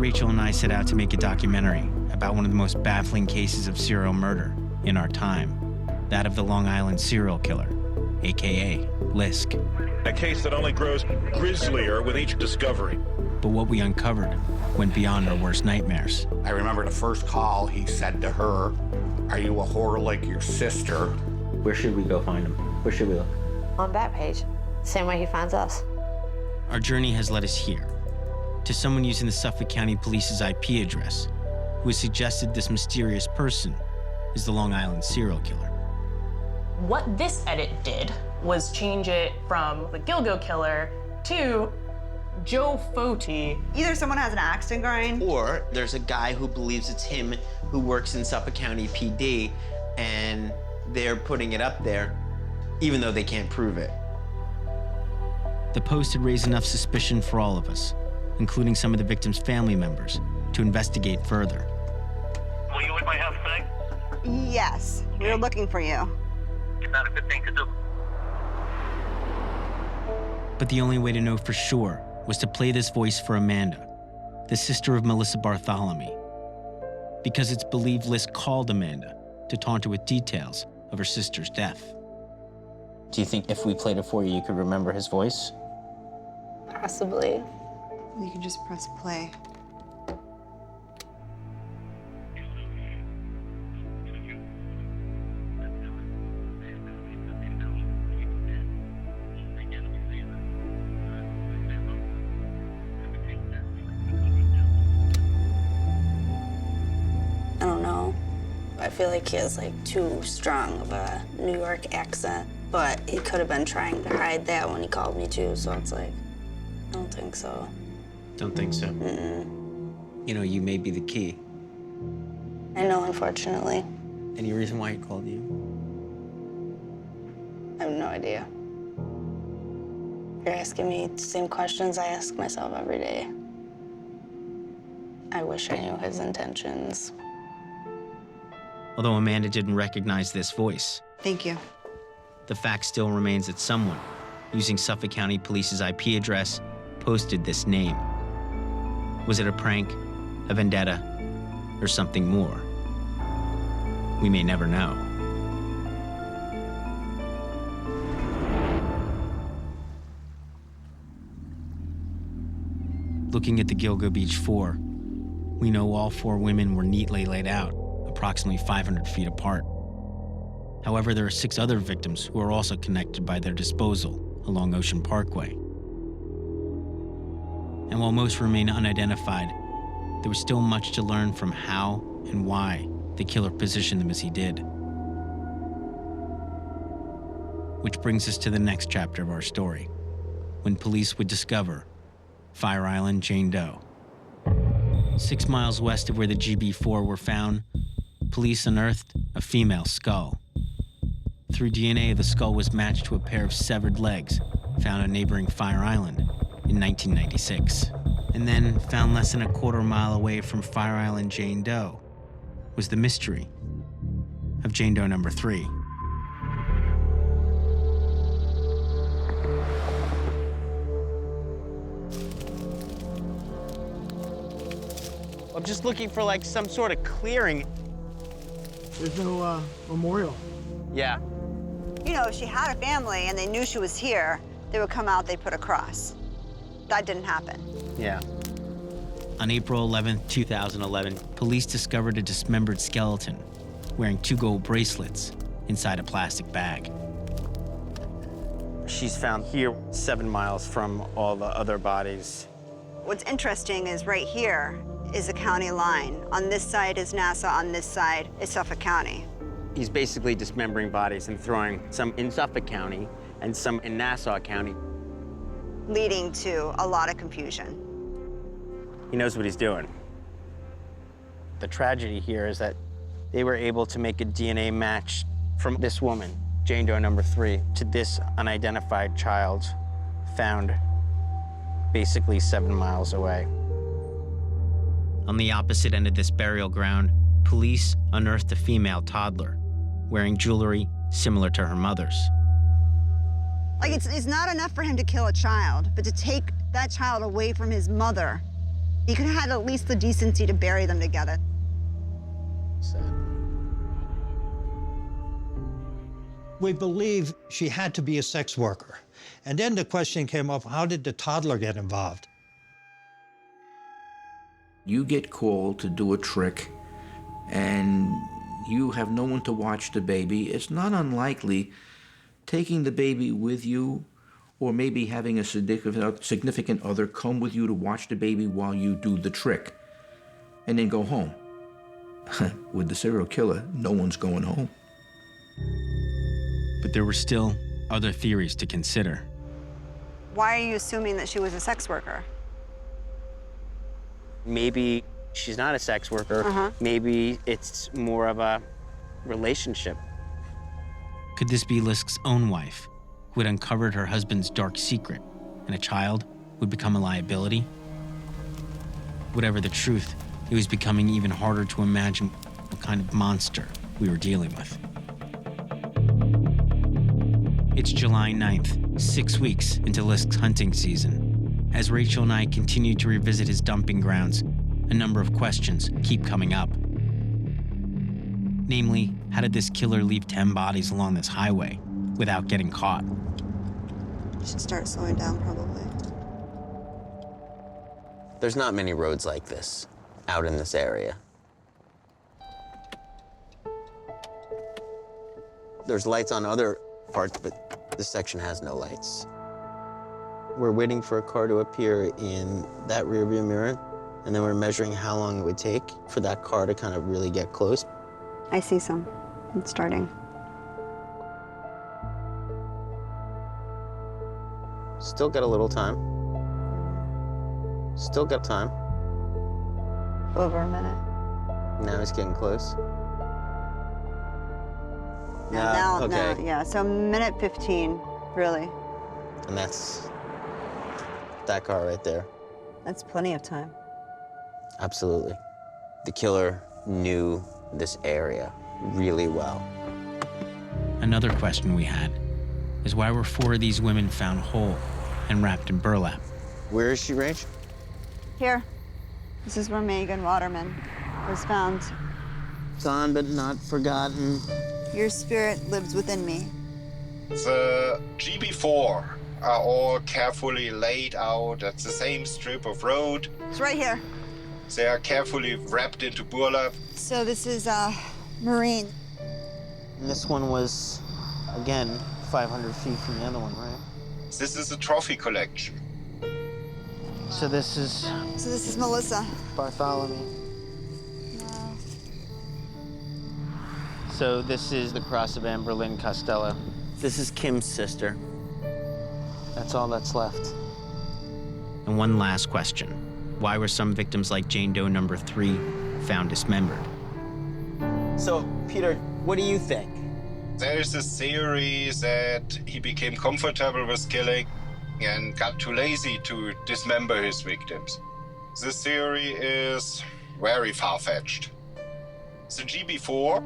Rachel and I set out to make a documentary about one of the most baffling cases of serial murder in our time, that of the Long Island serial killer, aka Lisk. A case that only grows grislier with each discovery. But what we uncovered went beyond our worst nightmares. I remember the first call he said to her, "Are you a whore like your sister?" Where should we go find him? Where should we look? On Backpage, same way he finds us. Our journey has led us here, to someone using the Suffolk County Police's IP address, who has suggested this mysterious person is the Long Island serial killer. What this edit did was change it from the Gilgo killer to Joe Foti. Either someone has an axe to grind, or there's a guy who believes it's him who works in Suffolk County PD, and they're putting it up there, even though they can't prove it. The post had raised enough suspicion for all of us, including some of the victims' family members, to investigate further. Will you at my house tonight? yes, we were looking for you. It's not a good thing to do. But the only way to know for sure was to play this voice for Amanda, the sister of Melissa Bartholomew, because it's believed Lisk called Amanda to taunt her with details of her sister's death. Do you think if we played it for you, you could remember his voice? Possibly. You can just press play. I don't know. I feel like he has like too strong of a New York accent, but he could have been trying to hide that when he called me too, so it's like, I don't think so. Don't think so. Mm-mm. You know, you may be the key. I know, unfortunately. Any reason why he called you? I have no idea. You're asking me the same questions I ask myself every day. I wish I knew his intentions. Although Amanda didn't recognize this voice, Thank you. the fact still remains that someone, using Suffolk County Police's IP address, posted this name. Was it a prank, a vendetta, or something more? We may never know. Looking at the Gilgo Beach 4, we know all 4 women were neatly laid out, approximately 500 feet apart. However, there are 6 other victims who are also connected by their disposal along Ocean Parkway. And while most remain unidentified, there was still much to learn from how and why the killer positioned them as he did. Which brings us to the next chapter of our story, when police would discover Fire Island Jane Doe. 6 miles west of where the GB4 were found, police unearthed a female skull. Through DNA, the skull was matched to a pair of severed legs found on neighboring Fire Island in 1996. And then, found less than a quarter mile away from Fire Island Jane Doe, was the mystery of Jane Doe number 3. I'm just looking for like some sort of clearing. There's no memorial. Yeah. You know, if she had a family and they knew she was here, they would come out, they'd put a cross. That didn't happen. Yeah. On April 11, 2011, police discovered a dismembered skeleton wearing 2 gold bracelets inside a plastic bag. She's found here 7 miles from all the other bodies. What's interesting is right here is the county line. On this side is Nassau, on this side is Suffolk County. He's basically dismembering bodies and throwing some in Suffolk County and some in Nassau County. Leading to a lot of confusion. He knows what he's doing. The tragedy here is that they were able to make a DNA match from this woman, Jane Doe number 3, to this unidentified child found basically 7 miles away. On the opposite end of this burial ground, police unearthed a female toddler wearing jewelry similar to her mother's. Like, it's not enough for him to kill a child, but to take that child away from his mother He could have had at least the decency to bury them together. Sad. We believe she had to be a sex worker. And then the question came up, how did the toddler get involved? You get called to do a trick and you have no one to watch the baby. It's not unlikely taking the baby with you, or maybe having a significant other come with you to watch the baby while you do the trick, and then go home. With the serial killer, no one's going home. But there were still other theories to consider. Why are you assuming that she was a sex worker? Maybe she's not a sex worker. Maybe it's more of a relationship. Could this be Lisk's own wife, who had uncovered her husband's dark secret, and a child would become a liability? Whatever the truth, it was becoming even harder to imagine what kind of monster we were dealing with. It's July 9th, 6 weeks into Lisk's hunting season. As Rachel and I continue to revisit his dumping grounds, a number of questions keep coming up. Namely, how did this killer leave 10 bodies along this highway without getting caught? You should start slowing down, probably. There's not many roads like this out in this area. There's lights on other parts, but this section has no lights. We're waiting for a car to appear in that rearview mirror, and then we're measuring how long it would take for that car to kind of really get close. I see some. It's starting. Still got a little time. Still got time. Over a minute. Now he's getting close. Now, okay. yeah, so minute 15, really. And that's that car right there. That's plenty of time. Absolutely. The killer knew this area really well. Another question we had is why were 4 of these women found whole and wrapped in burlap? Where is she, Rach? Here. This is where Megan Waterman was found. Gone but not forgotten. Your spirit lives within me. The GB4 are all carefully laid out at the same strip of road. It's right here. They are carefully wrapped into burlap. So this is Marine. And this one was, again, 500 feet from the other one, right? This is a trophy collection. So this is So this is Melissa. Bartholomew. Wow. So this is the cross of Anne Boleyn Costello. This is Kim's sister. That's all that's left. And one last question. Why were some victims like Jane Doe number 3 found dismembered? So, Peter, what do you think? There is a theory that he became comfortable with killing and got too lazy to dismember his victims. This theory is very far-fetched. The GB4,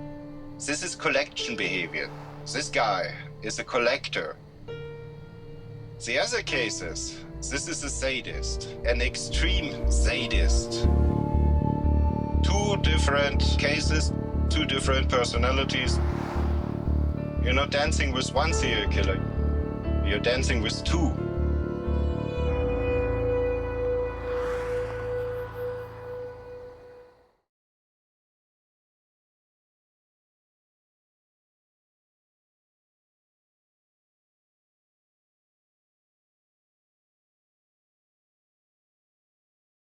this is collection behavior. This guy is a collector. The other cases, this is a sadist, an extreme sadist. 2 different cases, 2 different personalities. You're not dancing with one serial killer, you're dancing with 2.